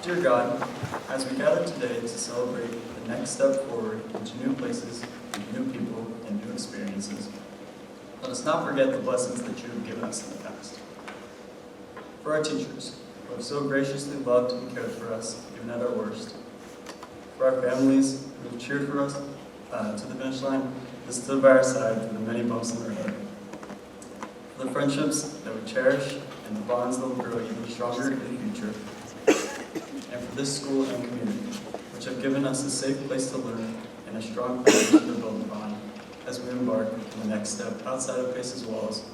Dear God, as we gather today to celebrate the next step forward into new places, new people, and new experiences, let us not forget the blessings that you have given us in the past. For our teachers, who have so graciously loved and cared for us, even at our worst. For our families, who have cheered for us to the finish line, and stood by our side through the many bumps in the road. For the friendships that we cherish, and the bonds that will grow even stronger in the future. And for this school and community, which have given us a safe place to learn and a strong foundation to build upon as we embark on the next step outside of Pace's walls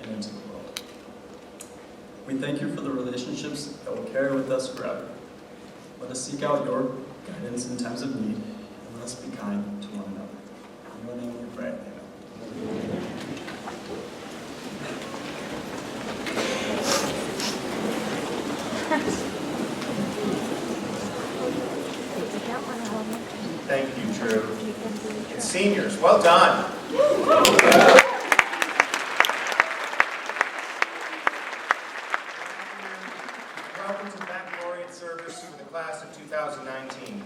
and into the world. We thank you for the relationships that will carry with us forever. Let us seek out your guidance in times of need, and let us be kind to one another. In your name we pray. Amen. Thank you, Drew. And seniors, well done. Welcome to the Baccalaureate service for the class of 2019.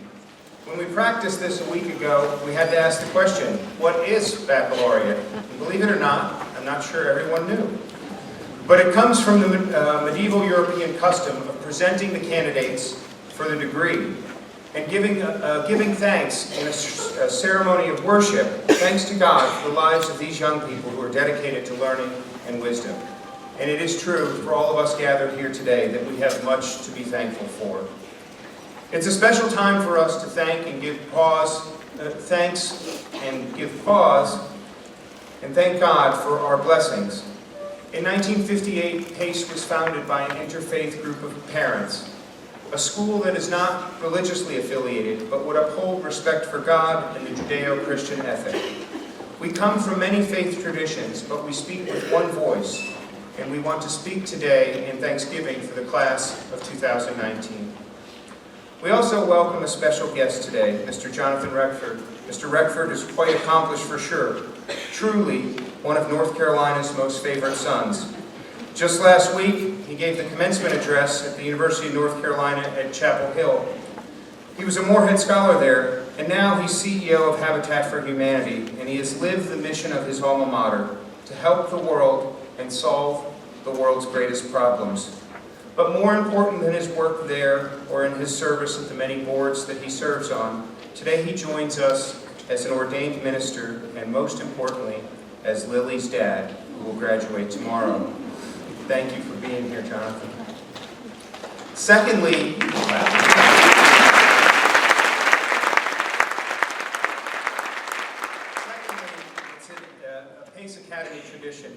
When we practiced this a week ago, we had to ask the question, what is baccalaureate? And believe it or not, I'm not sure everyone knew. But it comes from the medieval European custom of presenting the candidates for the degree and giving thanks in a ceremony of worship, thanks to God for the lives of these young people who are dedicated to learning and wisdom. And it is true for all of us gathered here today that we have much to be thankful for. It's a special time for us to thank and give pause, and thank God for our blessings. In 1958, PACE was founded by an interfaith group of parents, a school that is not religiously affiliated, but would uphold respect for God and the Judeo-Christian ethic. We come from many faith traditions, but we speak with one voice, and we want to speak today in thanksgiving for the class of 2019. We also welcome a special guest today, Mr. Jonathan Reckford. Mr. Reckford is quite accomplished for sure, truly one of North Carolina's most favorite sons. Just last week, he gave the commencement address at the University of North Carolina at Chapel Hill. He was a Morehead Scholar there, and now he's CEO of Habitat for Humanity, and he has lived the mission of his alma mater to help the world and solve the world's greatest problems. But more important than his work there or in his service at the many boards that he serves on, today he joins us as an ordained minister and most importantly, as Lily's dad, who will graduate tomorrow. Thank you for being here, Jonathan. Secondly, it's a Pace Academy tradition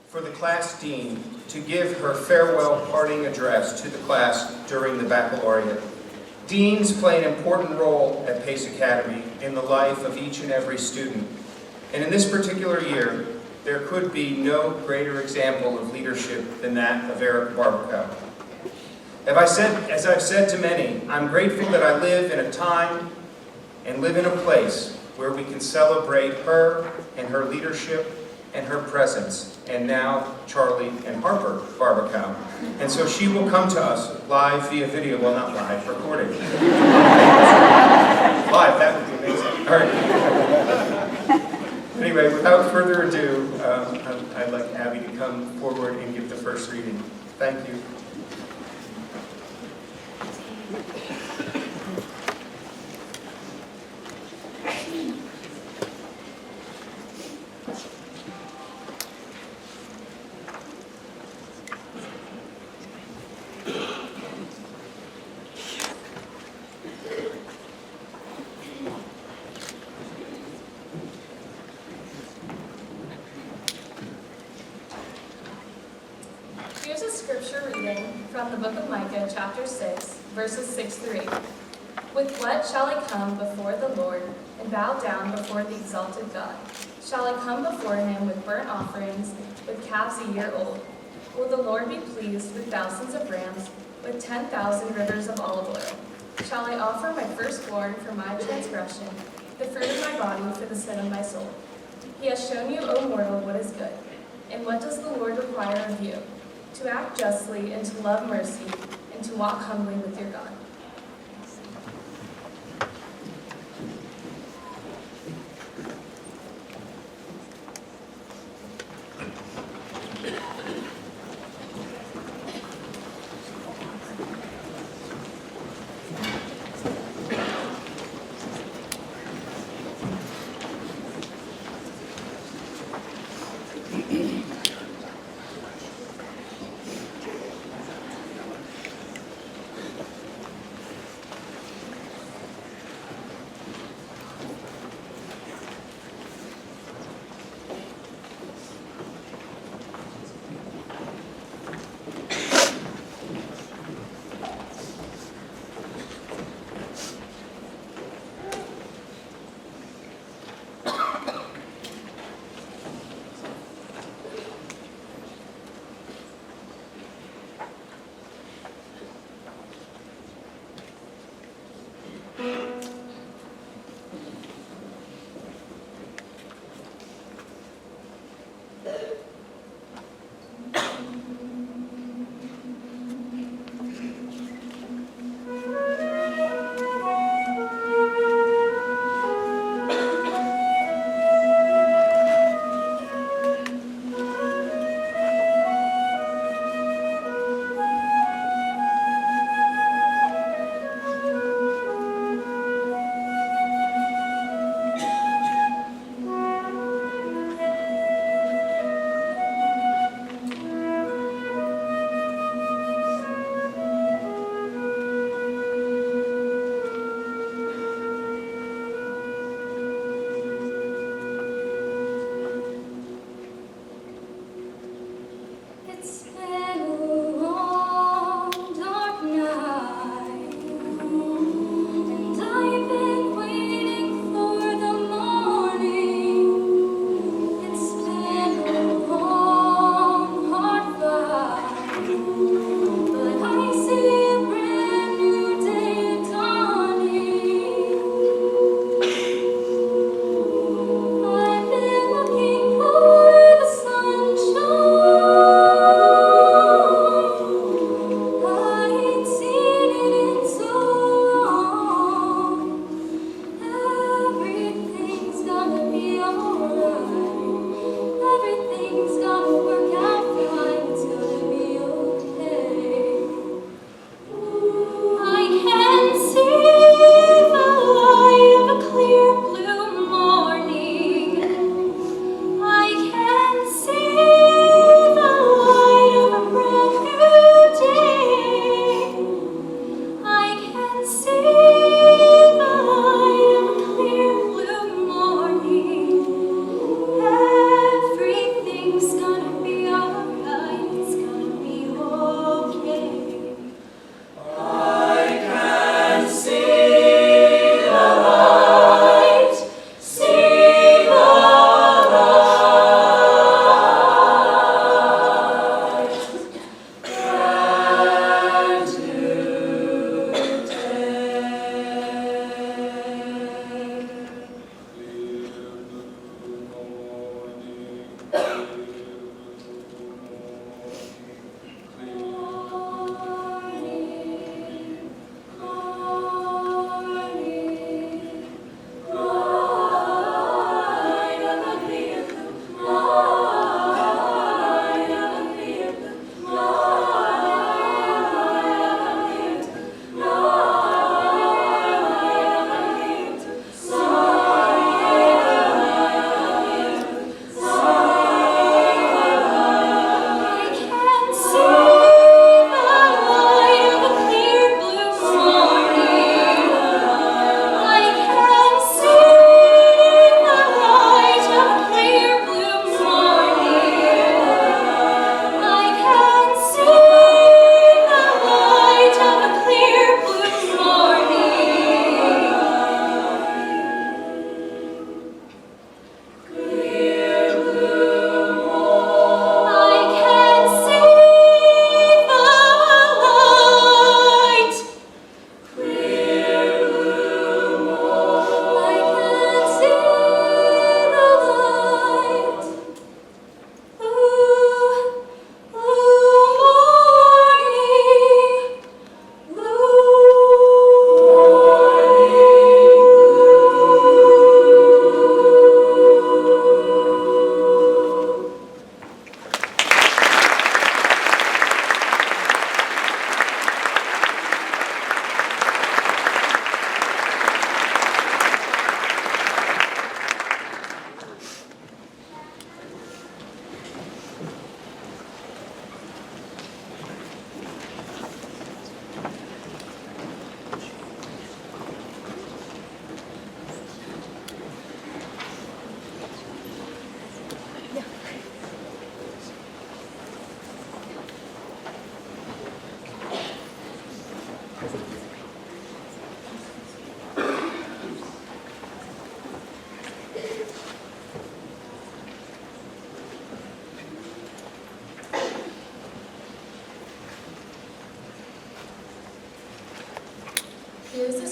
for the class dean to give her farewell parting address to the class during the baccalaureate. Deans play an important role at Pace Academy in the life of each and every student. And in this particular year, there could be no greater example of leadership than that of Eric Barbacow. As I've said to many, I'm grateful that I live in a time and live in a place where we can celebrate her and her leadership and her presence, and now Charlie and Harper Barbacow. And so she will come to us live via video, well not live, recorded. Live, that would be amazing. All right. Anyway, without further ado, I'd like Abby to come forward and give the first reading. Thank you. Here's a scripture reading from the book of Micah, chapter 6, verses 6 through 8. With what shall I come before the Lord and bow down before the exalted God? Shall I come before him with burnt offerings, with calves a year old? Will the Lord be pleased with thousands of rams, with 10,000 rivers of olive oil? Shall I offer my firstborn for my transgression, the fruit of my body for the sin of my soul? He has shown you, O mortal, what is good. And what does the Lord require of you? To act justly and to love mercy, and and to walk humbly with your God.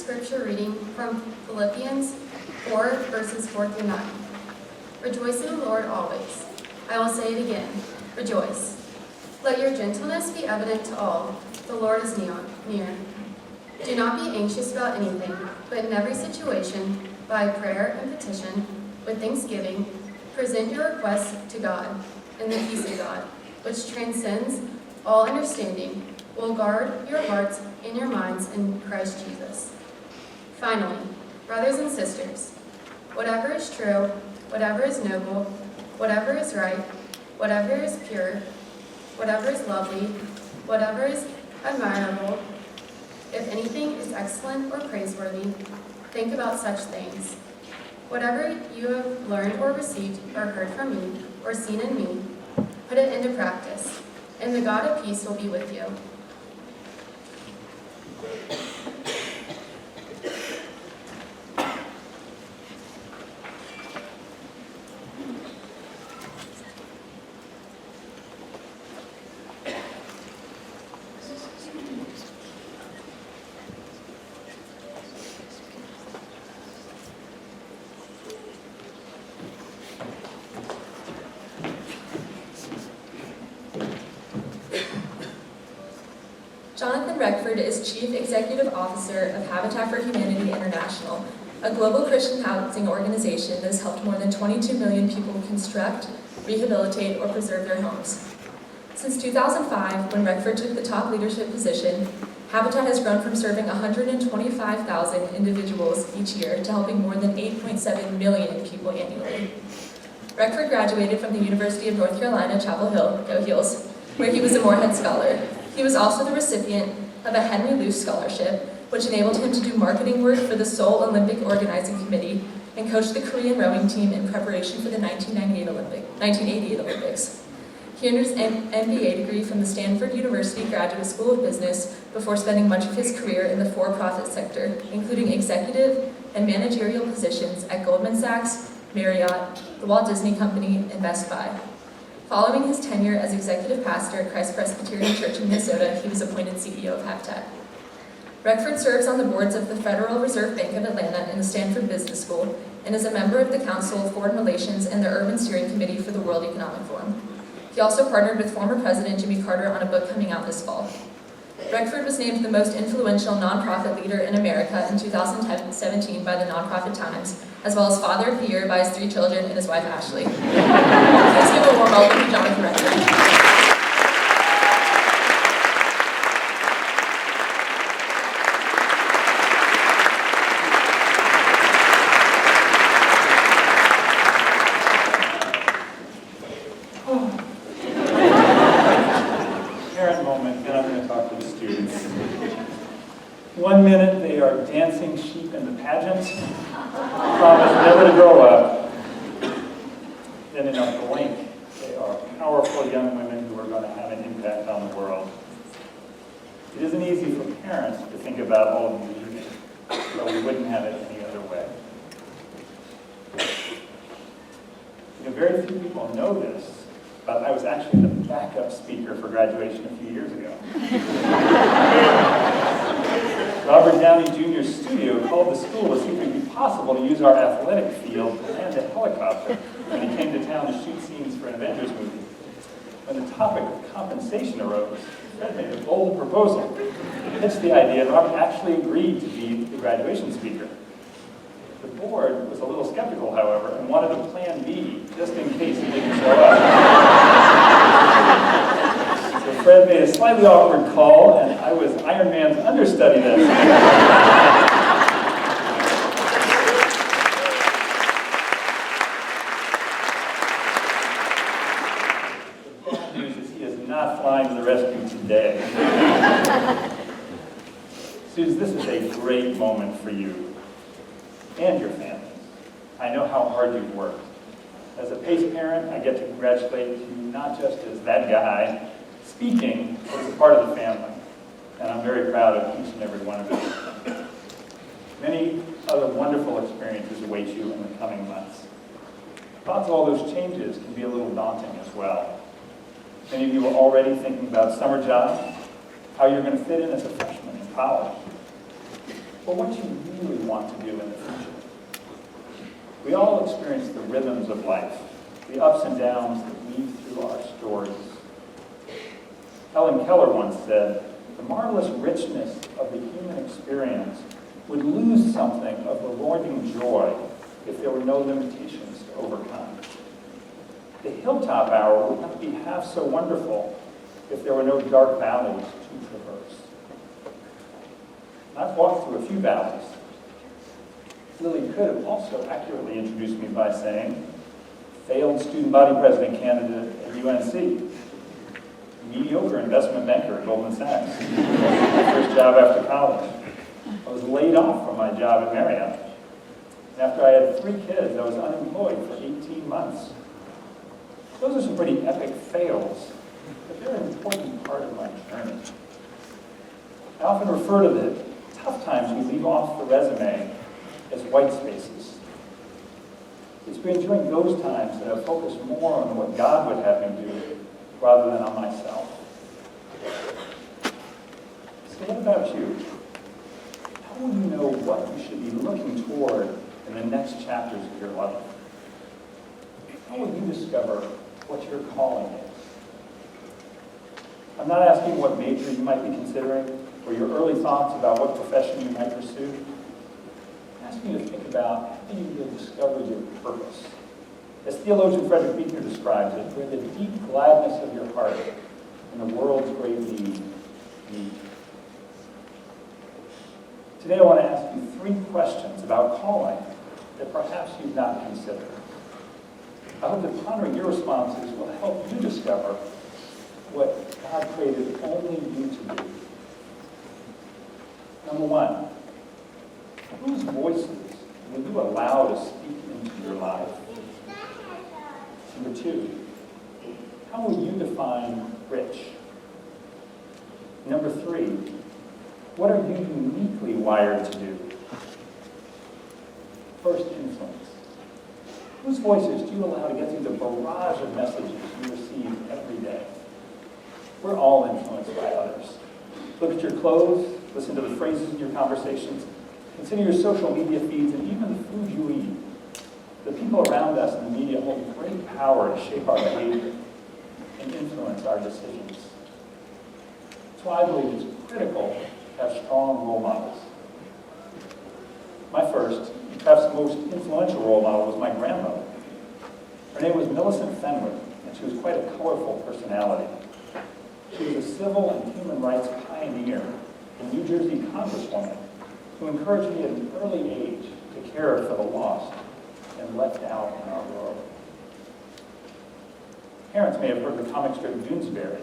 scripture reading from Philippians 4, verses 4 through 9. Rejoice in the Lord always. I will say it again, rejoice. Let your gentleness be evident to all. The Lord is near. Do not be anxious about anything, but in every situation, by prayer and petition, with thanksgiving, present your requests to God, and the peace of God, which transcends all understanding, will guard your hearts and your minds in Christ Jesus. Finally, brothers and sisters, whatever is true, whatever is noble, whatever is right, whatever is pure, whatever is lovely, whatever is admirable, if anything is excellent or praiseworthy, think about such things. Whatever you have learned or received or heard from me or seen in me, put it into practice, and the God of peace will be with you. Jonathan Reckford is Chief Executive Officer of Habitat for Humanity International, a global Christian housing organization that has helped more than 22 million people construct, rehabilitate, or preserve their homes. Since 2005, when Reckford took the top leadership position, Habitat has grown from serving 125,000 individuals each year to helping more than 8.7 million people annually. Reckford graduated from the University of North Carolina, Chapel Hill, Go Heels, where he was a Moorhead Scholar. He was also the recipient of a Henry Luce Scholarship, which enabled him to do marketing work for the Seoul Olympic Organizing Committee and coach the Korean rowing team in preparation for the 1988 Olympics. He earned his MBA degree from the Stanford University Graduate School of Business before spending much of his career in the for-profit sector, including executive and managerial positions at Goldman Sachs, Marriott, the Walt Disney Company, and Best Buy. Following his tenure as executive pastor at Christ Presbyterian Church in Minnesota, he was appointed CEO of Habitat. Reckford serves on the boards of the Federal Reserve Bank of Atlanta and the Stanford Business School, and is a member of the Council of Foreign Relations and the Urban Steering Committee for the World Economic Forum. He also partnered with former President Jimmy Carter on a book coming out this fall. Reckford was named the most influential nonprofit leader in America in 2017 by the Nonprofit Times, as well as Father of the Year by his 3 children and his wife Ashley. Please give a warm welcome to Jonathan Reckford. Parent moment, then I'm going to talk to the students. 1 minute they are dancing sheep in the pageants, promise never to grow up. Then in a blink, they are powerful young women who are going to have an impact on the world. It isn't easy for parents to think about all of these leaving, but we wouldn't have it any other way. Very few people know this, but I was actually the backup speaker for graduation a few years ago. Robert Downey Jr.'s studio called the school to see if it would be possible to use our athletic field to land a helicopter when he came to town to shoot scenes for an Avengers movie. When the topic of compensation arose, Fred made a bold proposal. He pitched the idea, and Robert actually agreed to be the graduation speaker. The board was a little skeptical, however, and wanted a plan B, just in case he didn't show up. So Fred made a slightly awkward call, and I was Iron Man's understudy then. The bad news is he is not flying to the rescue today. Students, this is a great moment for you and your families. I know how hard you've worked. As a PACE parent, I get to congratulate you not just as that guy speaking, but as a part of the family. And I'm very proud of each and every one of you. Many other wonderful experiences await you in the coming months. Thoughts of all those changes can be a little daunting as well. Many of you are already thinking about summer jobs, how you're going to fit in as a freshman in college. or what you really want to do in the future. We all experience the rhythms of life, the ups and downs that weave through our stories. Helen Keller once said, "The marvelous richness of the human experience would lose something of the lording joy if there were no limitations to overcome. The hilltop hour would not be half so wonderful if there were no dark valleys to traverse." I've walked through a few valleys. Lily could have also accurately introduced me by saying, failed student body president candidate at UNC, mediocre investment banker at Goldman Sachs, my first job after college. I was laid off from my job at Marriott. And after I had 3 kids, I was unemployed for 18 months. Those are some pretty epic fails, but they're an important part of my journey. I often refer to the tough times we leave off the resume as white spaces. It's been during those times that I've focused more on what God would have me do rather than on myself. So what about you? How will you know what you should be looking toward in the next chapters of your life? How will you discover what your calling is? I'm not asking what major you might be considering or your early thoughts about what profession you might pursue. I'm asking you to think about how you will discover your purpose. As theologian Frederick Buechner describes it, where the deep gladness of your heart and the world's great need meet. Today I want to ask you 3 questions about calling that perhaps you've not considered. I hope that pondering your responses will help you discover what God created only you to do. Number 1, whose voices will you allow to speak into your life? Number 2, how will you define rich? Number 3, what are you uniquely wired to do? First, influence. Whose voices do you allow to get through the barrage of messages you receive every day? We're all influenced by others. Look at your clothes, listen to the phrases in your conversations, consider your social media feeds, and even the food you eat. The people around us in the media hold great power to shape our behavior and influence our decisions. That's why I believe it's critical to have strong role models. My first, and perhaps most influential role model was my grandmother. Her name was Millicent Fenwick, and she was quite a colorful personality. She was a civil and human rights pioneer, a New Jersey congresswoman, who encouraged me at an early age to care for the lost and left out in our world. Parents may have heard the comic strip Doonesbury.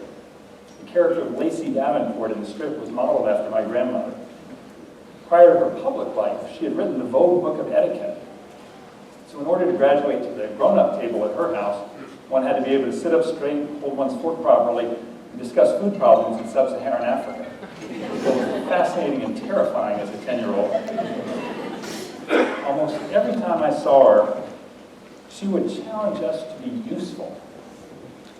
The character of Lacey Davenport in the strip was modeled after my grandmother. Prior to her public life, she had written the Vogue Book of Etiquette. So in order to graduate to the grown-up table at her house, one had to be able to sit up straight, hold one's fork properly, and discuss food problems in sub-Saharan Africa. It was both fascinating and terrifying as a 10-year-old. Almost every time I saw her, she would challenge us to be useful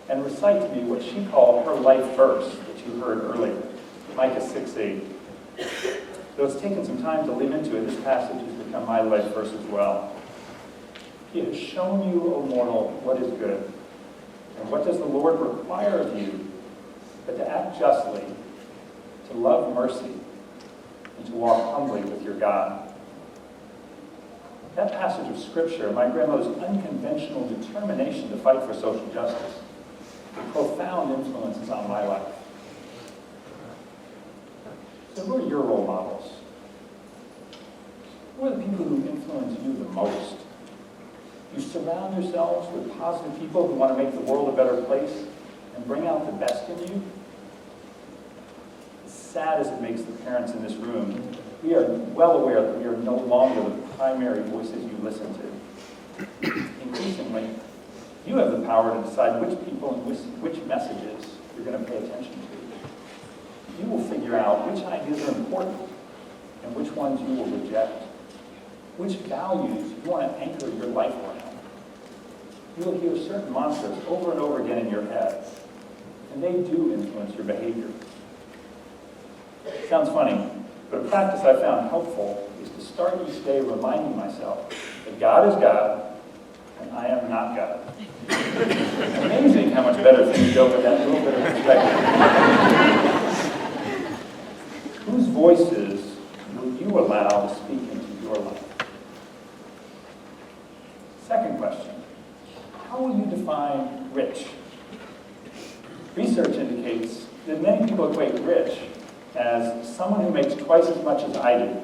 and recite to me what she called her life verse that you heard earlier, Micah 6:8. Though it's taken some time to live into it, this passage has become my life verse as well. He has shown you, O mortal, what is good. And what does the Lord require of you but to act justly, to love mercy, and to walk humbly with your God? That passage of Scripture, my grandmother's unconventional determination to fight for social justice, had profound influences on my life. So who are your role models? Who are the people who influence you the most? You surround yourselves with positive people who want to make the world a better place and bring out the best in you? As sad as it makes the parents in this room, we are well aware that we are no longer the primary voices you listen to. Increasingly, you have the power to decide which people and which messages you're going to pay attention to. You will figure out which ideas are important and which ones you will reject, which values you want to anchor your life around. You will hear certain mantras over and over again in your head, and they do influence your behavior. Sounds funny, But a practice I found helpful is to start each day reminding myself that God is God and I am not God. It's amazing how much better things go with that little bit of perspective. Whose voices will you allow to speak into your life? Second question, how will you define rich? Research indicates that many people equate rich as someone who makes twice as much as I do.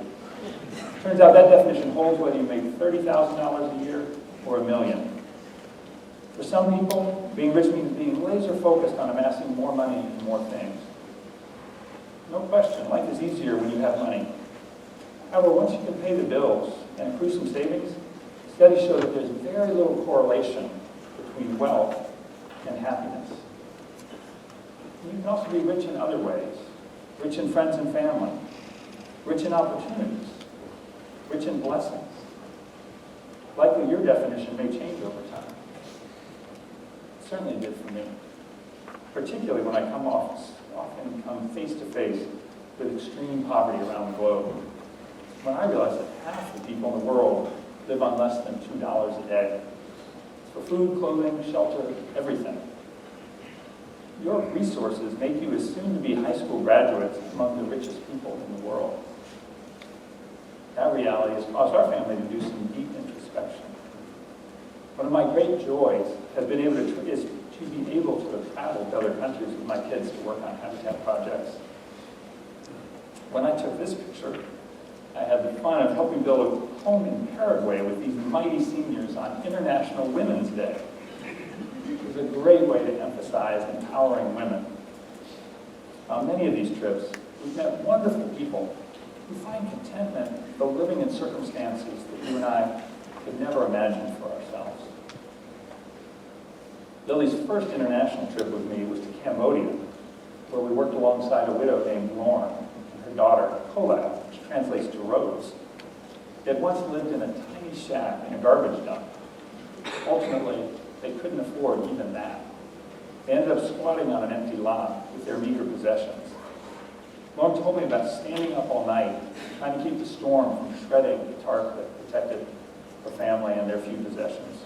Turns out that definition holds whether you make $30,000 a year or $1 million. For some people, being rich means being laser focused on amassing more money and more things. No question, life is easier when you have money. However, once you can pay the bills and accrue some savings, studies show that there's very little correlation between wealth and happiness. You can also be rich in other ways. Rich in friends and family. Rich in opportunities. Rich in blessings. Likely your definition may change over time. It certainly did for me. Particularly when I often come face to face with extreme poverty around the globe. When I realized that half the people in the world live on less than $2 a day. For food, clothing, shelter, everything. Your resources make you as soon-to-be high school graduates among the richest people in the world. That reality has caused our family to do some deep introspection. One of my great joys is to be able to have traveled to other countries with my kids to work on habitat projects. When I took this picture, I had the fun of helping build a home in Paraguay with these mighty seniors on International Women's Day. It was a great way to emphasize empowering women. On many of these trips, we've met wonderful people who find contentment though living in circumstances that you and I could never imagine for ourselves. Lily's first international trip with me was to Cambodia, where we worked alongside a widow named Lauren and her daughter, Kola, which translates to Rose. They had once lived in a tiny shack in a garbage dump. Ultimately, they couldn't afford even that. They ended up squatting on an empty lot with their meager possessions. Lauren told me about standing up all night, trying to keep the storm from shredding the tarp that protected her family and their few possessions.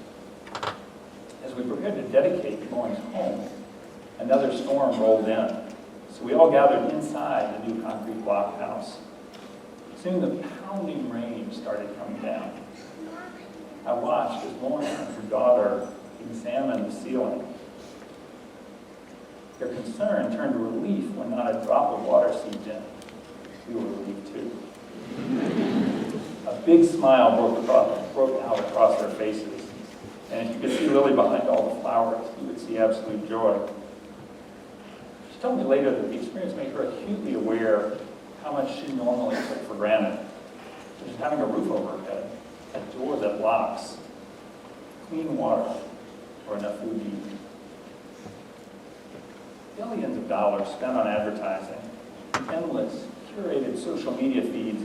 As we prepared to dedicate Lauren's home, another storm rolled in. So we all gathered inside the new concrete block house. Soon the pounding rain started coming down. I watched as Lauren and her daughter examined the ceiling. Their concern turned to relief when not a drop of water seeped in. We were relieved too. A big smile broke out across their faces. And if you could see Lily behind all the flowers, you would see absolute joy. She told me later that the experience made her acutely aware of how much she normally took for granted. Such as having a roof over her head, a door that locks, clean water, or enough food to eat. Billions of dollars spent on advertising, endless, curated social media feeds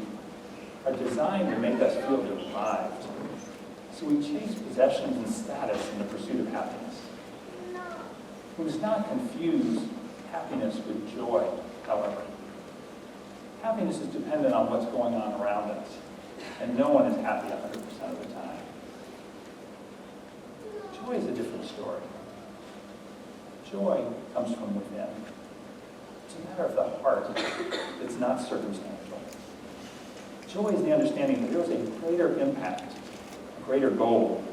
are designed to make us feel deprived. So we chase possessions and status in the pursuit of happiness. We must not confuse happiness with joy, however. Happiness is dependent on what's going on around us, and no one is happy 100% of the time. Joy is a different story. Joy comes from within. It's a matter of the heart. It's not circumstantial. Joy is the understanding that there is a greater impact, a greater goal,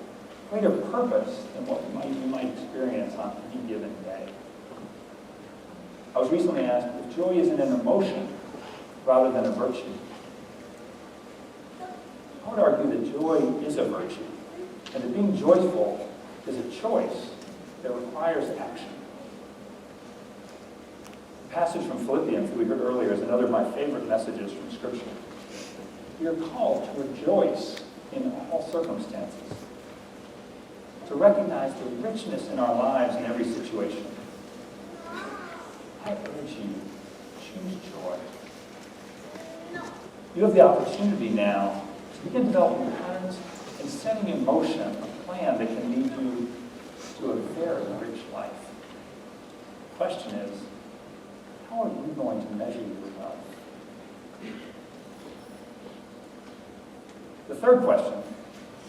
a greater purpose than what you might experience on any given day. I was recently asked if joy isn't an emotion rather than a virtue. I would argue that joy is a virtue, and that being joyful is a choice that requires action. The passage from Philippians that we heard earlier is another of my favorite messages from Scripture. We are called to rejoice in all circumstances, to recognize the richness in our lives in every situation. I urge you, choose joy. You have the opportunity now to begin developing patterns and setting in motion a plan that can lead you to a very rich life. The question is, how are you going to measure your love? The third question,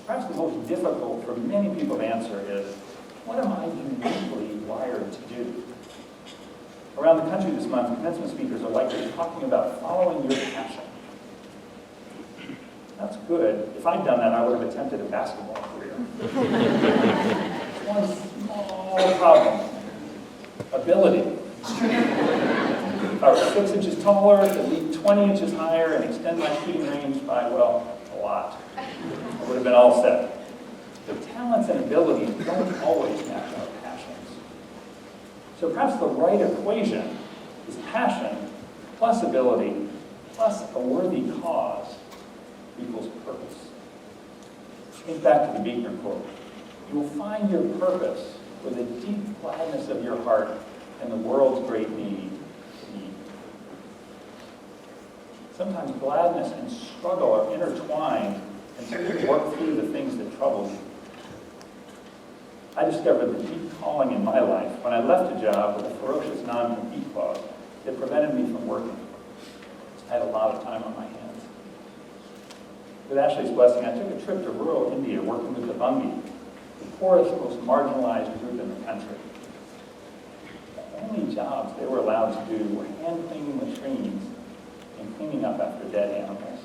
perhaps the most difficult for many people to answer, is, what am I uniquely wired to do? Around the country this month, commencement speakers are likely talking about following your passion. That's good. If I'd done that, I would have attempted a basketball career. One small problem. Ability. If I was 6 inches taller, to leap 20 inches higher, and extend my shooting range by, well, a lot, I would have been all set. But talents and abilities don't always match our passions. So perhaps the right equation is passion plus ability plus a worthy cause equals purpose. Think back to the Beekner quote. You will find your purpose with the deep gladness of your heart and the world's great need. Sometimes gladness and struggle are intertwined until you work through the things that trouble you. I discovered the deep calling in my life when I left a job with a ferocious non-compete clause that prevented me from working. I had a lot of time on my hands. With Ashley's blessing, I took a trip to rural India working with the Bungi, the poorest, most marginalized group in the country. The only jobs they were allowed to do were hand cleaning latrines and cleaning up after dead animals.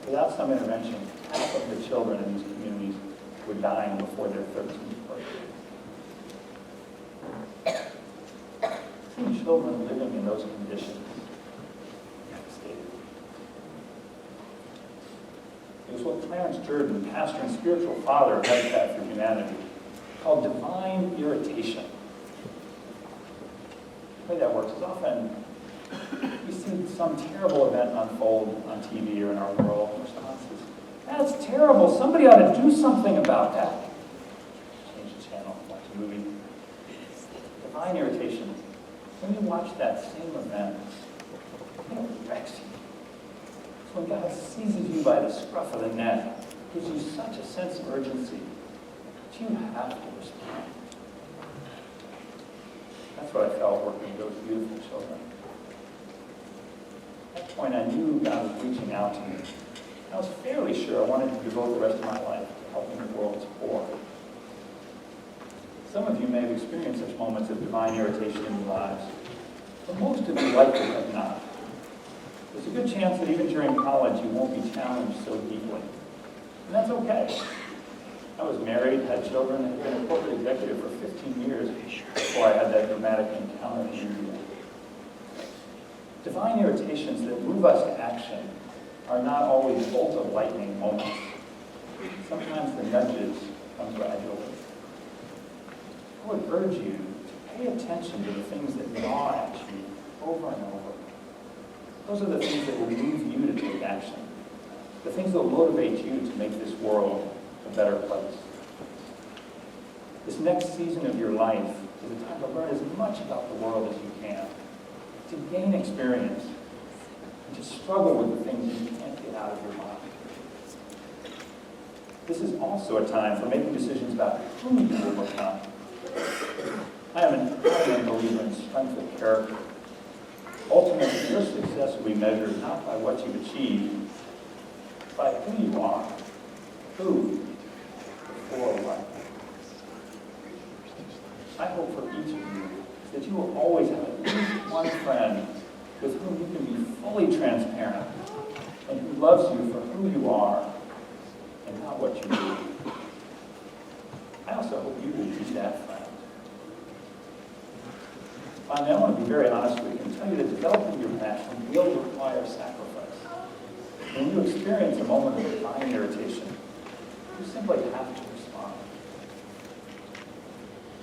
Without some intervention, half of the children in these communities were dying before their 13th birthday. Seeing children living in those conditions, devastated. It was what Clarence Jordan, pastor and spiritual father of Habitat for Humanity, called divine irritation. The way that works is often we see some terrible event unfold on TV or in our world, and response is, that's terrible, somebody ought to do something about that. Change the channel, watch a movie. Divine irritation, when you watch that same event, it wrecks you. It's when God seizes you by the scruff of the neck, gives you such a sense of urgency that you have to respond. That's what I felt working with those beautiful children. At that point, I knew God was reaching out to me. I was fairly sure I wanted to devote the rest of my life to helping the world's poor. Some of you may have experienced such moments of divine irritation in your lives, but most of you likely have not. There's a good chance that even during college you won't be challenged so deeply. And that's okay. I was married, had children, and had been a corporate executive for 15 years before I had that dramatic encounter in India. Divine irritations that move us to action are not always bolt of lightning moments. Sometimes the nudges come gradually. I would urge you to pay attention to the things that gnaw at you over and over. Those are the things that will move you to take action. The things that will motivate you to make this world a better place. This next season of your life is a time to learn as much about the world as you can, to gain experience, and to struggle with the things you can't get out of your mind. This is also a time for making decisions about who you will become. I am an ardent believer in strength of character. Ultimately, your success will be measured not by what you achieve, but by who you are. Who before what. I hope for each of you that you will always have at least one friend with whom you can be fully transparent and who loves you for who you are and not what you do. I also hope you will be that friend. Finally, I want to be very honest with you and tell you that developing your passion will require sacrifice. When you experience a moment of divine irritation, you simply have to respond.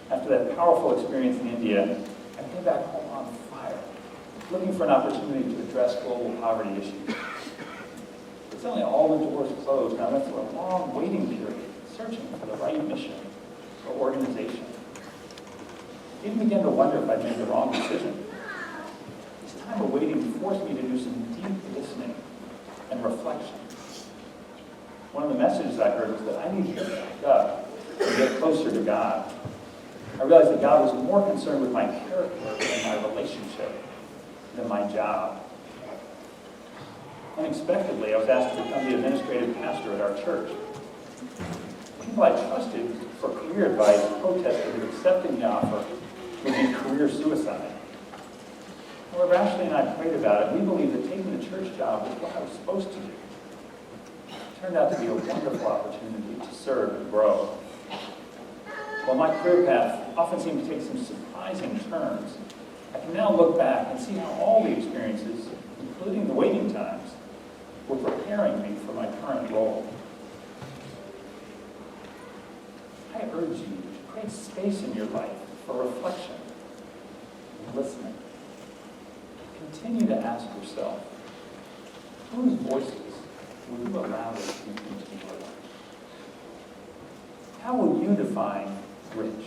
After that powerful experience in India, I came back home on fire, looking for an opportunity to address global poverty issues. But suddenly all the doors closed, and I went through a long waiting period, searching for the right mission or organization. I even began to wonder if I'd made the wrong decision. This time of waiting forced me to do some deep listening and reflection. One of the messages I heard was that I needed to back up and get closer to God. I realized that God was more concerned with my character and my relationship than my job. Unexpectedly, I was asked to become the administrative pastor at our church. People I trusted for career advice protested that accepting the offer would be career suicide. However, Ashley and I prayed about it. We believed that taking the church job was what I was supposed to do. It turned out to be a wonderful opportunity to serve and grow. While my career path often seemed to take some surprising turns, I can now look back and see how all the experiences, including the waiting times, were preparing me for my current role. I urge you to create space in your life for reflection and listening. Continue to ask yourself, whose voices will you allow to speak into your life? How will you define rich?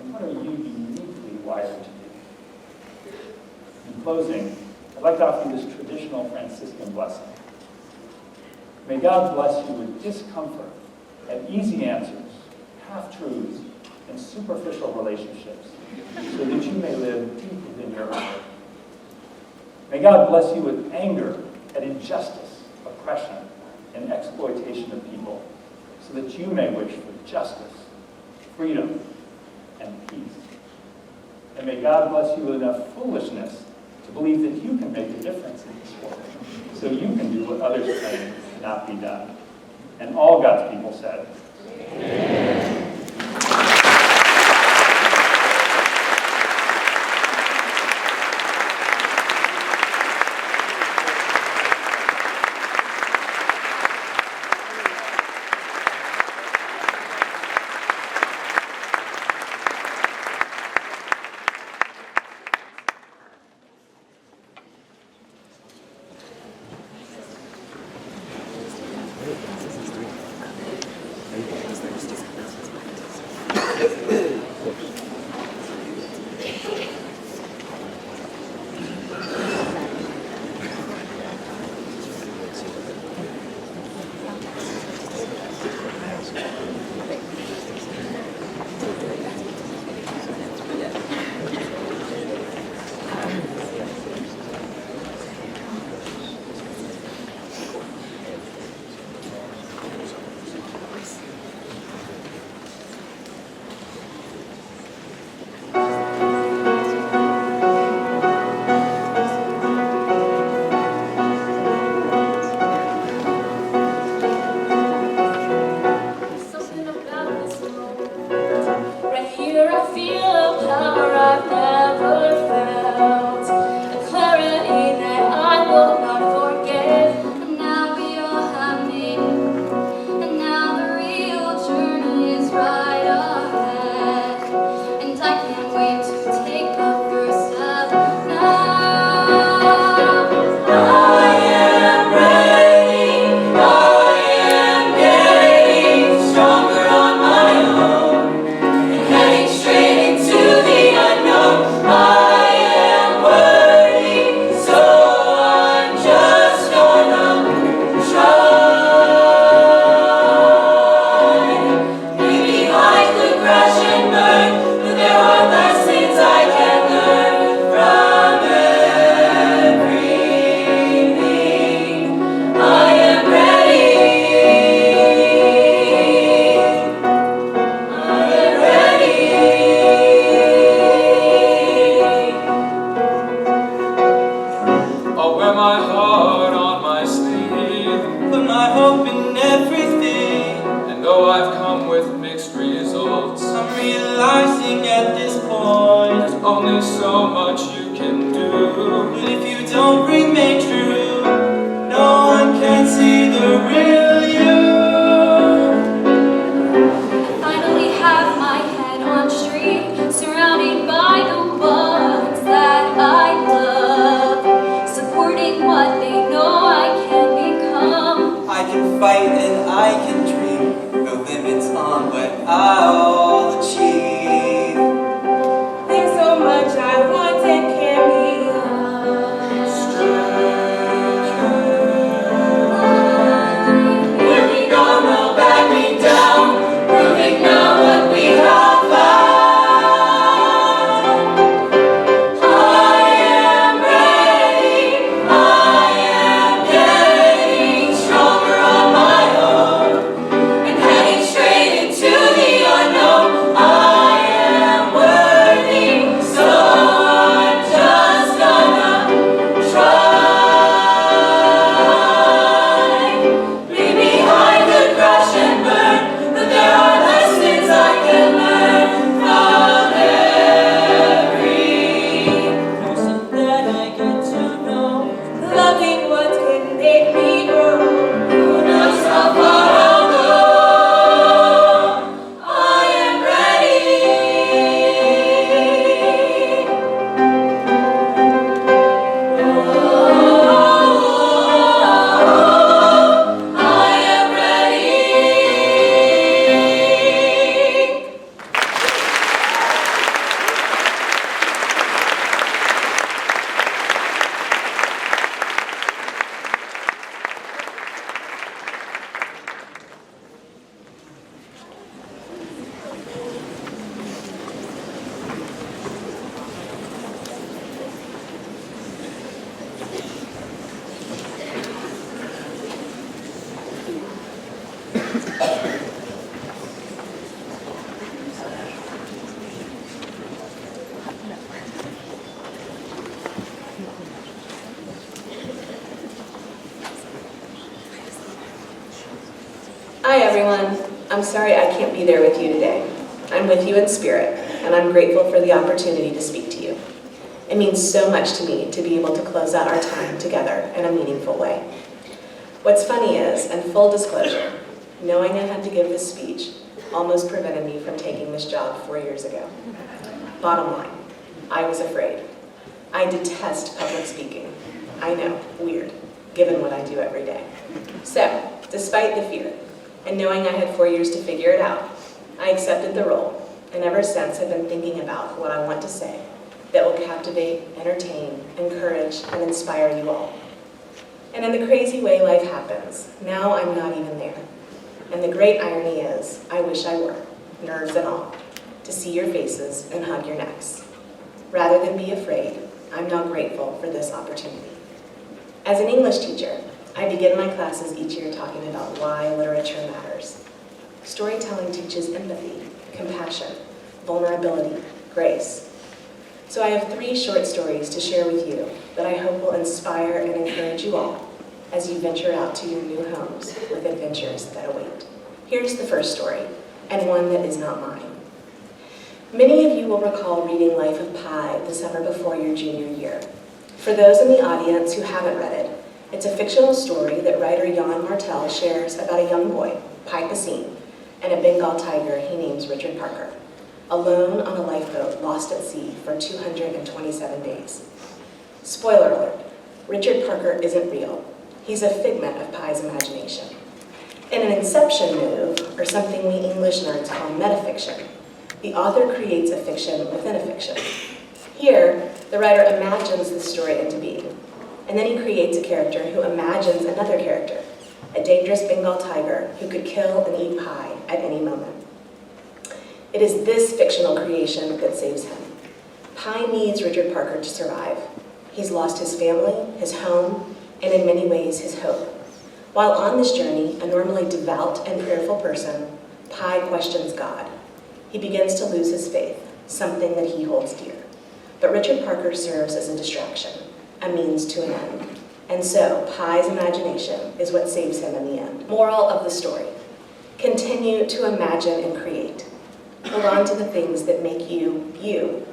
And what are you uniquely wired to do? In closing, I'd like to offer you this traditional Franciscan blessing. May God bless you with discomfort at easy answers, half-truths, and superficial relationships, so that you may live deep within your heart. May God bless you with anger at injustice, oppression, and exploitation of people, so that you may wish for justice, freedom, and peace. And may God bless you with enough foolishness to believe that you can make a difference in this world, so you can do what others claim cannot be done. And all God's people said, Amen. There's so much I want and can't be done. Hi everyone. I'm sorry I can't be there with you today. I'm with you in spirit, and I'm grateful for the opportunity to speak to you. It means so much to me to be able to close out our time together in a meaningful way. What's funny is, and full disclosure, knowing I had to give this speech almost prevented me from taking this job 4 years ago. Bottom line, I was afraid. I detest public speaking. I know, weird, given what I do every day. So, despite the fear, and knowing I had 4 years to figure it out, I accepted the role, and ever since I've been thinking about what I want to say that will captivate, entertain, encourage, and inspire you all. And in the crazy way life happens, now I'm not even there. And the great irony is, I wish I were, nerves and all, to see your faces and hug your necks. Rather than be afraid, I'm now grateful for this opportunity. As an English teacher, I begin my classes each year talking about why literature matters. Storytelling teaches empathy, compassion, vulnerability, grace. So I have 3 short stories to share with you that I hope will inspire and encourage you all as you venture out to your new homes with adventures that await. Here's the first story, and one that is not mine. Many of you will recall reading Life of Pi the summer before your junior year. For those in the audience who haven't read it, it's a fictional story that writer Jan Martel shares about a young boy, Pi Passin, and a Bengal tiger he names Richard Parker, alone on a lifeboat lost at sea for 227 days. Spoiler alert, Richard Parker isn't real. He's a figment of Pi's imagination. In an inception move, or something we English nerds call metafiction, the author creates a fiction within a fiction. Here, the writer imagines the story into being, and then he creates a character who imagines another character, a dangerous Bengal tiger who could kill and eat Pi at any moment. It is this fictional creation that saves him. Pi needs Richard Parker to survive. He's lost his family, his home, and in many ways his hope. While on this journey, a normally devout and prayerful person, Pi questions God. He begins to lose his faith, something that he holds dear. But Richard Parker serves as a distraction, a means to an end. And so, Pi's imagination is what saves him in the end. Moral of the story: continue to imagine and create. Hold on to the things that make you, you.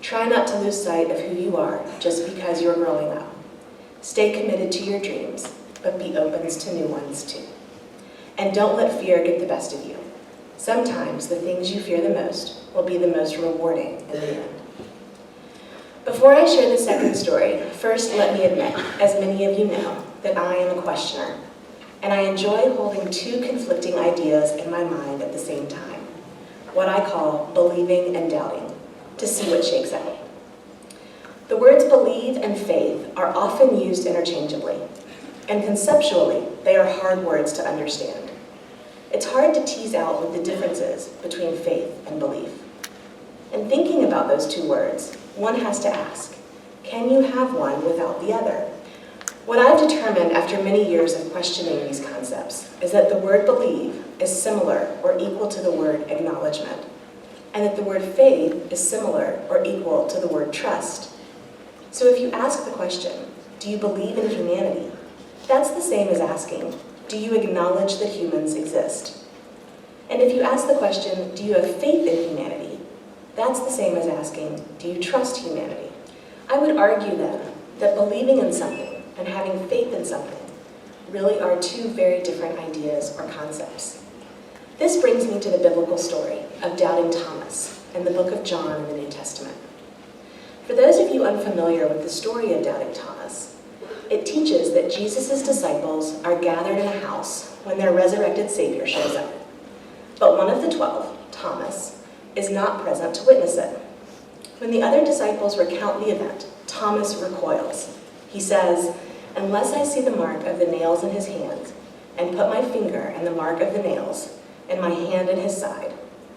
Try not to lose sight of who you are just because you're growing up. Stay committed to your dreams, but be open to new ones too. And don't let fear get the best of you. Sometimes the things you fear the most will be the most rewarding in the end. Before I share the second story, first let me admit, as many of you know, that I am a questioner, and I enjoy holding 2 conflicting ideas in my mind at the same time, what I call believing and doubting, to see what shakes out. The words believe and faith are often used interchangeably, and conceptually, they are hard words to understand. It's hard to tease out what the difference is between faith and belief. In thinking about those 2 words, one has to ask, can you have one without the other? What I've determined after many years of questioning these concepts is that the word believe is similar or equal to the word acknowledgement, and that the word faith is similar or equal to the word trust. So if you ask the question, do you believe in humanity? That's the same as asking, do you acknowledge that humans exist? And if you ask the question, do you have faith in humanity? That's the same as asking, do you trust humanity? I would argue then that believing in something and having faith in something really are 2 very different ideas or concepts. This brings me to the biblical story of doubting Thomas in the book of John in the New Testament. For those of you unfamiliar with the story of doubting Thomas, it teaches that Jesus' disciples are gathered in a house when their resurrected Savior shows up. But one of the 12, Thomas, is not present to witness it. When the other disciples recount the event, Thomas recoils. He says, "Unless I see the mark of the nails in his hands, and put my finger in the mark of the nails, and my hand in his side,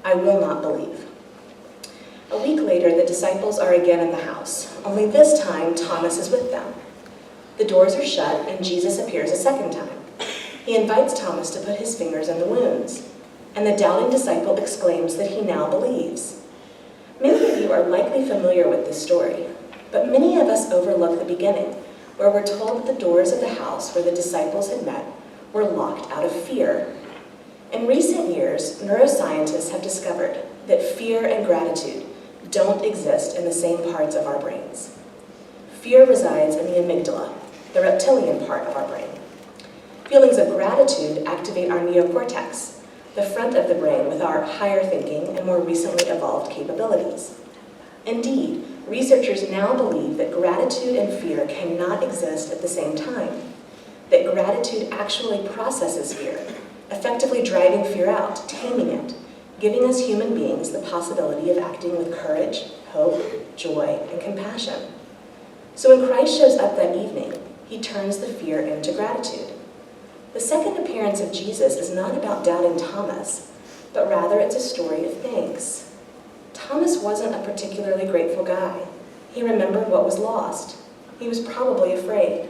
I will not believe." A week later, the disciples are again in the house, only this time Thomas is with them. The doors are shut, and Jesus appears a second time. He invites Thomas to put his fingers in the wounds, and the doubting disciple exclaims that he now believes. Many of you are likely familiar with this story, but many of us overlook the beginning, where we're told that the doors of the house where the disciples had met were locked out of fear. In recent years, neuroscientists have discovered that fear and gratitude don't exist in the same parts of our brains. Fear resides in the amygdala, the reptilian part of our brain. Feelings of gratitude activate our neocortex, the front of the brain with our higher thinking and more recently evolved capabilities. Indeed, researchers now believe that gratitude and fear cannot exist at the same time, that gratitude actually processes fear, effectively driving fear out, taming it, giving us human beings the possibility of acting with courage, hope, joy, and compassion. So when Christ shows up that evening, he turns the fear into gratitude. The second appearance of Jesus is not about doubting Thomas, but rather it's a story of thanks. Thomas wasn't a particularly grateful guy. He remembered what was lost. He was probably afraid.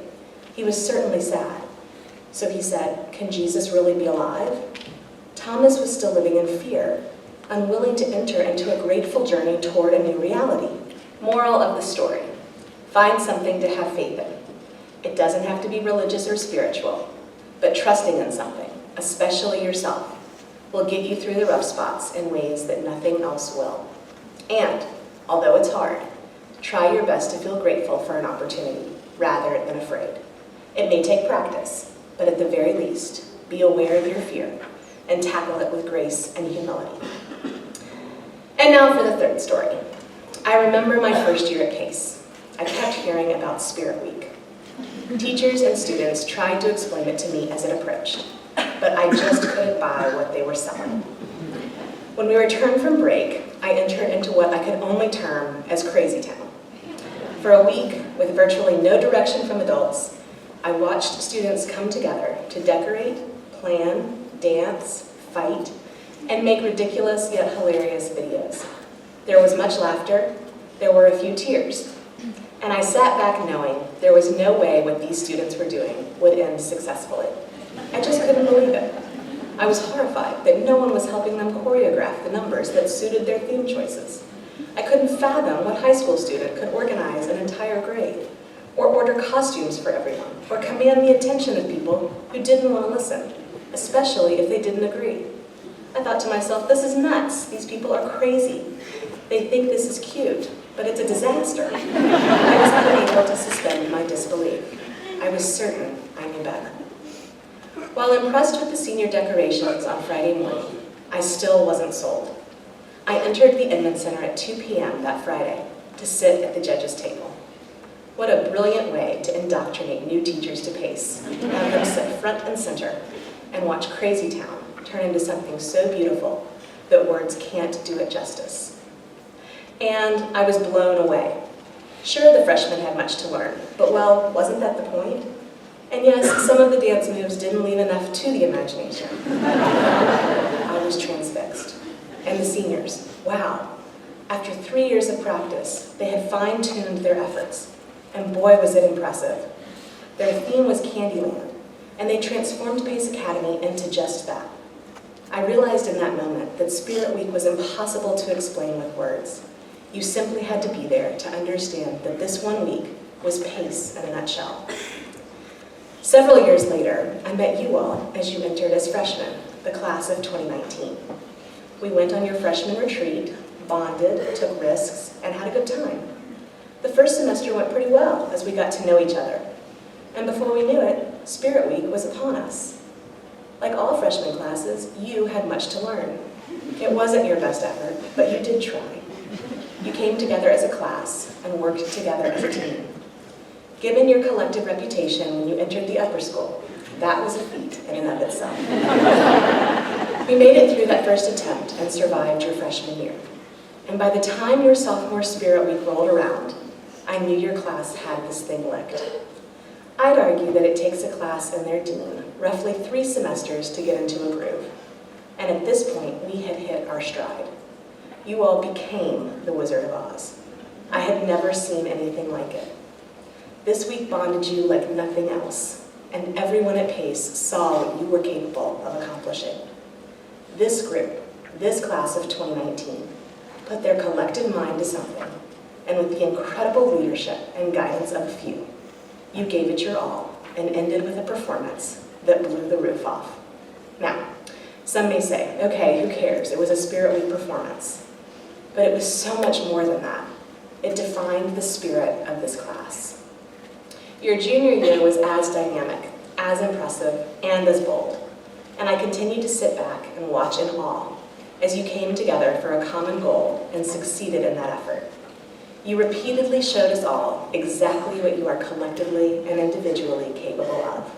He was certainly sad. So he said, "Can Jesus really be alive?" Thomas was still living in fear, unwilling to enter into a grateful journey toward a new reality. Moral of the story: find something to have faith in. It doesn't have to be religious or spiritual, but trusting in something, especially yourself, will get you through the rough spots in ways that nothing else will. And, although it's hard, try your best to feel grateful for an opportunity, rather than afraid. It may take practice, but at the very least, be aware of your fear and tackle it with grace and humility. And now for the third story. I remember my first year at Pace. I kept hearing about Spirit Week. Teachers and students tried to explain it to me as it approached, but I just couldn't buy what they were selling. When we returned from break, I entered into what I could only term as Crazy Town. For a week, with virtually no direction from adults, I watched students come together to decorate, plan, dance, fight, and make ridiculous yet hilarious videos. There was much laughter, there were a few tears, and I sat back knowing there was no way what these students were doing would end successfully. I just couldn't believe it. I was horrified that no one was helping them choreograph the numbers that suited their theme choices. I couldn't fathom what high school student could organize an entire grade, or order costumes for everyone, or command the attention of people who didn't want to listen, especially if they didn't agree. I thought to myself, this is nuts. These people are crazy. They think this is cute, but it's a disaster. I was unable to suspend my disbelief. I was certain I knew better. While impressed with the senior decorations on Friday morning, I still wasn't sold. I entered the Inman Center at 2 p.m. that Friday to sit at the judges' table. What a brilliant way to indoctrinate new teachers to Pace, have them sit front and center and watch Crazy Town turn into something so beautiful that words can't do it justice. And I was blown away. Sure, the freshmen had much to learn, but well, wasn't that the point? And yes, some of the dance moves didn't leave enough to the imagination. I was transfixed. And the seniors, wow. After 3 years of practice, they had fine-tuned their efforts. And boy, was it impressive. Their theme was Candyland, and they transformed Pace Academy into just that. I realized in that moment that Spirit Week was impossible to explain with words. You simply had to be there to understand that this one week was Pace in a nutshell. Several years later, I met you all as you entered as freshmen, the class of 2019. We went on your freshman retreat, bonded, took risks, and had a good time. The first semester went pretty well as we got to know each other. And before we knew it, Spirit Week was upon us. Like all freshman classes, you had much to learn. It wasn't your best effort, but you did try. You came together as a class and worked together as a team. Given your collective reputation when you entered the upper school, that was a feat in and of itself. We made it through that first attempt and survived your freshman year. And by the time your sophomore Spirit Week rolled around, I knew your class had this thing licked. I'd argue that it takes a class and their dean roughly 3 semesters to get into a groove. And at this point, we had hit our stride. You all became the Wizard of Oz. I had never seen anything like it. This week bonded you like nothing else, and everyone at Pace saw what you were capable of accomplishing. This group, this class of 2019, put their collective mind to something, and with the incredible leadership and guidance of a few, you gave it your all and ended with a performance that blew the roof off. Now, Some may say, okay, who cares? It was a Spirit Week performance. But it was so much more than that. It defined the spirit of this class. Your junior year was as dynamic, as impressive, and as bold. And I continued to sit back and watch in awe as you came together for a common goal and succeeded in that effort. You repeatedly showed us all exactly what you are collectively and individually capable of.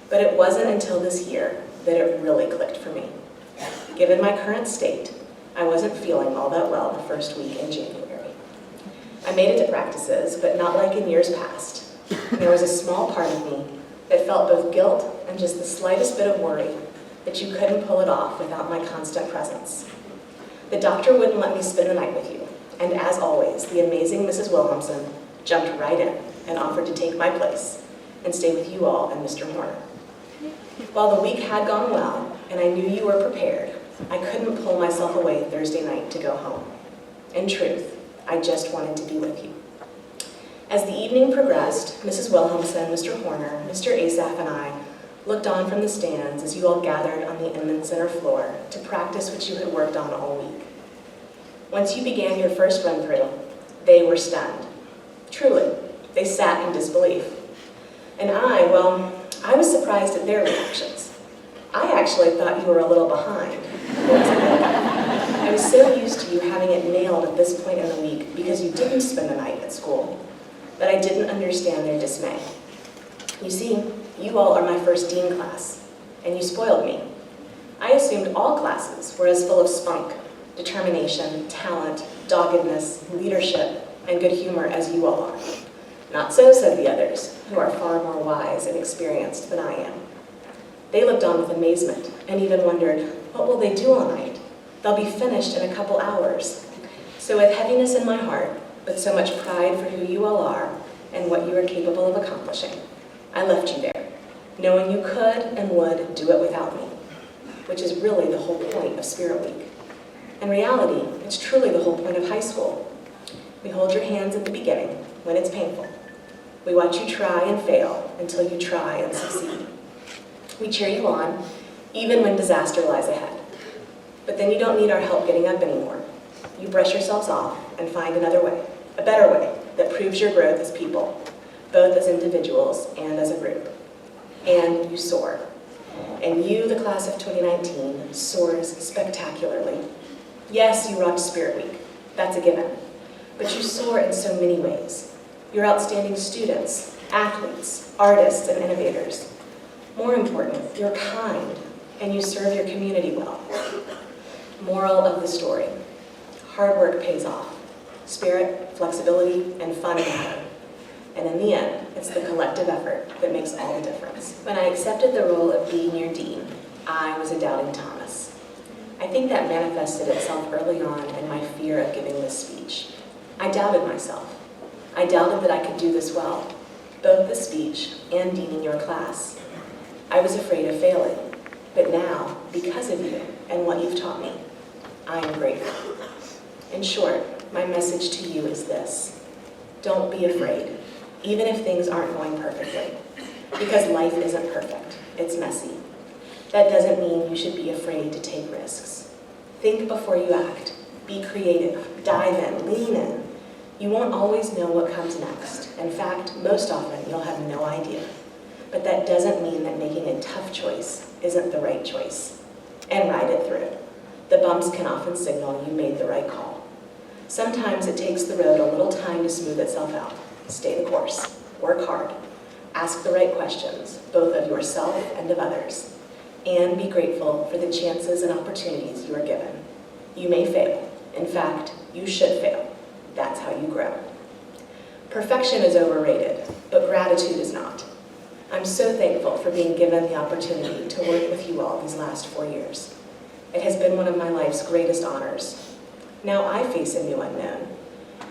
But it wasn't until this year that it really clicked for me. Given my current state, I wasn't feeling all that well the first week in January. I made it to practices, but not like in years past. There was a small part of me that felt both guilt and just the slightest bit of worry that you couldn't pull it off without my constant presence. The doctor wouldn't let me spend the night with you, and as always, the amazing Mrs. Wilhelmsen jumped right in and offered to take my place and stay with you all and Mr. Horner. While the week had gone well, and I knew you were prepared, I couldn't pull myself away Thursday night to go home. In truth, I just wanted to be with you. As the evening progressed, Mrs. Wilhelmsen, Mr. Horner, Mr. Asaph, and I looked on from the stands as you all gathered on the inland center floor to practice what you had worked on all week. Once you began your first run-through, they were stunned. Truly, they sat in disbelief. And I was surprised at their reactions. I actually thought you were a little behind. I was so used to you having it nailed at this point in the week because you didn't spend the night at school that I didn't understand their dismay. You see, you all are my first dean class, and you spoiled me. I assumed all classes were as full of spunk, determination, talent, doggedness, leadership, and good humor as you all are. Not so, said the others, who are far more wise and experienced than I am. They looked on with amazement and even wondered, what will they do all night? They'll be finished in a couple hours. So with heaviness in my heart, but so much pride for who you all are and what you are capable of accomplishing, I left you there, knowing you could and would do it without me, which is really the whole point of Spirit Week. In reality, it's truly the whole point of high school. We hold your hands at the beginning, when it's painful. We watch you try and fail until you try and succeed. We cheer you on, even when disaster lies ahead. But then you don't need our help getting up anymore. You brush yourselves off and find another way, a better way, that proves your growth as people, both as individuals and as a group. And you soar. And you, the class of 2019, soars spectacularly. Yes, you rocked Spirit Week. That's a given. But you soar in so many ways. You're outstanding students, athletes, artists, and innovators. More important, you're kind, and you serve your community well. Moral of the story: hard work pays off. Spirit, flexibility, and fun matter. And in the end, it's the collective effort that makes all the difference. When I accepted the role of being your dean, I was a doubting Thomas. I think that manifested itself early on in my fear of giving this speech. I doubted myself. I doubted that I could do this well, both the speech and deaning your class. I was afraid of failing, but now, because of you and what you've taught me, I am grateful. In short, my message to you is this: don't be afraid, even if things aren't going perfectly, because life isn't perfect, it's messy. That doesn't mean you should be afraid to take risks. Think before you act, be creative, dive in, lean in. You won't always know what comes next. In fact, most often you'll have no idea. But that doesn't mean that making a tough choice isn't the right choice. And ride it through. The bumps can often signal you made the right call. Sometimes it takes the road a little time to smooth itself out. Stay the course. Work hard. Ask the right questions, both of yourself and of others. And be grateful for the chances and opportunities you are given. You may fail. In fact, you should fail. That's how you grow. Perfection is overrated, but gratitude is not. I'm so thankful for being given the opportunity to work with you all these last 4 years. It has been one of my life's greatest honors. Now I face a new unknown.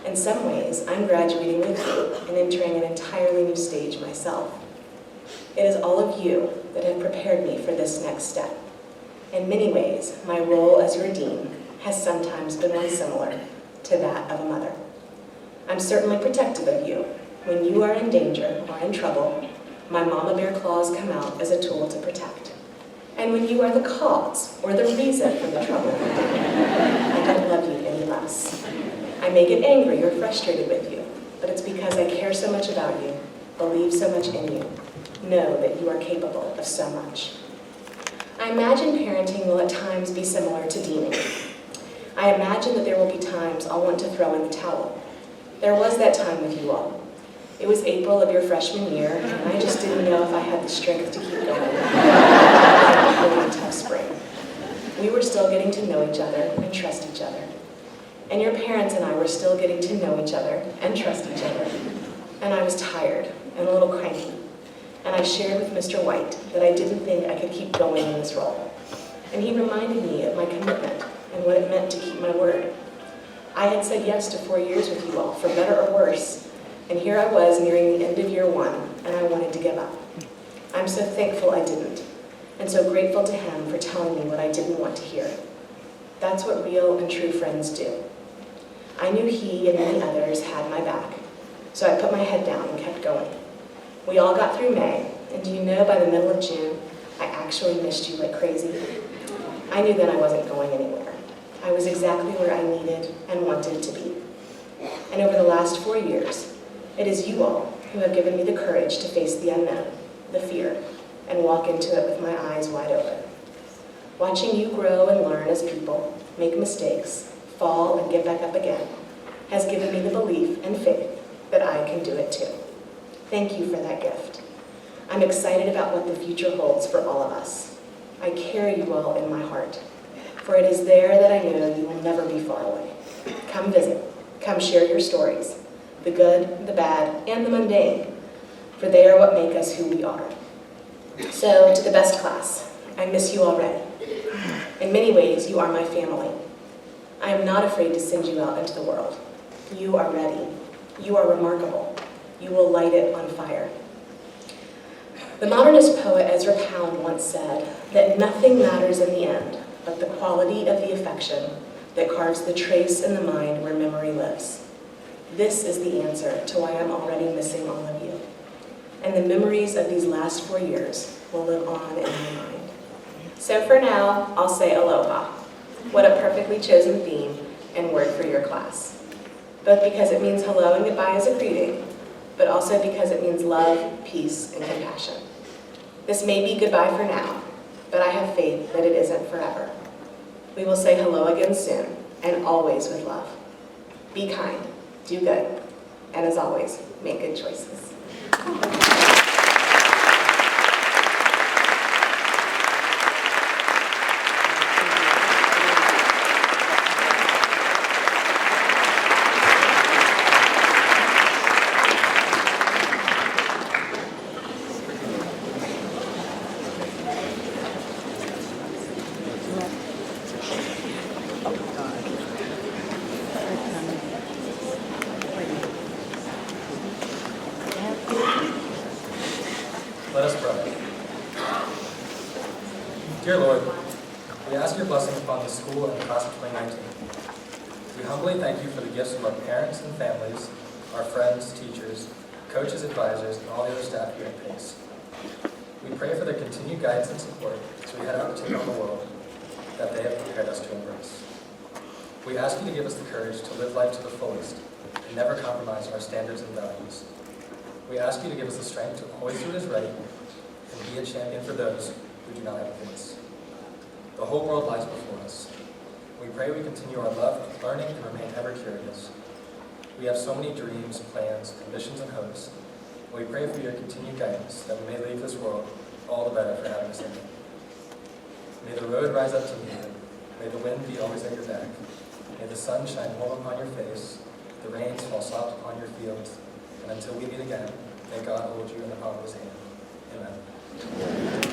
In some ways, I'm graduating with you and entering an entirely new stage myself. It is all of you that have prepared me for this next step. In many ways, my role as your dean has sometimes been one similar to that of a mother. I'm certainly protective of you. When you are in danger or in trouble, my mama bear claws come out as a tool to protect. And when you are the cause or the reason for the trouble, I don't love you any less. I may get angry or frustrated with you, but it's because I care so much about you, believe so much in you, know that you are capable of so much. I imagine parenting will at times be similar to deaning. I imagine that there will be times I'll want to throw in the towel. There was that time with you all. It was April of your freshman year, and I just didn't know if I had the strength to keep going. It was a tough spring. We were still getting to know each other and trust each other. And your parents and I were still getting to know each other and trust each other. And I was tired and a little cranky. And I shared with Mr. White that I didn't think I could keep going in this role. And he reminded me of my commitment and what it meant to keep my word. I had said yes to 4 years with you all, for better or worse. And here I was nearing the end of year 1, and I wanted to give up. I'm so thankful I didn't, and so grateful to him for telling me what I didn't want to hear. That's what real and true friends do. I knew he and many others had my back, so I put my head down and kept going. We all got through May, and do you know, by the middle of June, I actually missed you like crazy. I knew then I wasn't going anywhere. I was exactly where I needed and wanted to be. And over the last 4 years, it is you all who have given me the courage to face the unknown, the fear, and walk into it with my eyes wide open. Watching you grow and learn as people, make mistakes, fall and get back up again, has given me the belief and faith that I can do it too. Thank you for that gift. I'm excited about what the future holds for all of us. I carry you all in my heart, for it is there that I know you will never be far away. Come visit, come share your stories, the good, the bad, and the mundane, for they are what make us who we are. So, to the best class, I miss you already. In many ways, you are my family. I am not afraid to send you out into the world. You are ready. You are remarkable. You will light it on fire. The modernist poet Ezra Pound once said that nothing matters in the end but the quality of the affection that carves the trace in the mind where memory lives. This is the answer to why I'm already missing all of you. And the memories of these last 4 years will live on in my mind. So for now, I'll say aloha. What a perfectly chosen theme and word for your class. Both because it means hello and goodbye as a greeting, but also because it means love, peace, and compassion. This may be goodbye for now, but I have faith that it isn't forever. We will say hello again soon, and always with love. Be kind, do good, and as always, make good choices. Let us pray. Dear Lord, we ask your blessing upon the school and the class of 2019. We humbly thank you for the gifts of our parents and families, our friends, teachers, coaches, advisors, and all the other staff here at PACE. We pray for their continued guidance and support as we head out to take on the world that they have prepared us to embrace. We ask you to give us the courage to live life to the fullest and never compromise our standards and values. We ask you to give us the strength to always do what is right and be a champion for those who do not have a voice. The whole world lies before us. We pray we continue our love of learning and remain ever curious. We have so many dreams, plans, ambitions, and hopes. We pray for your continued guidance that we may leave this world all the better for having us in it. May the road rise up to meet you. May the wind be always at your back. May the sun shine warm upon your face, the rains fall soft upon your fields, and until we meet again, may God hold you in the palm of his hand. Amen.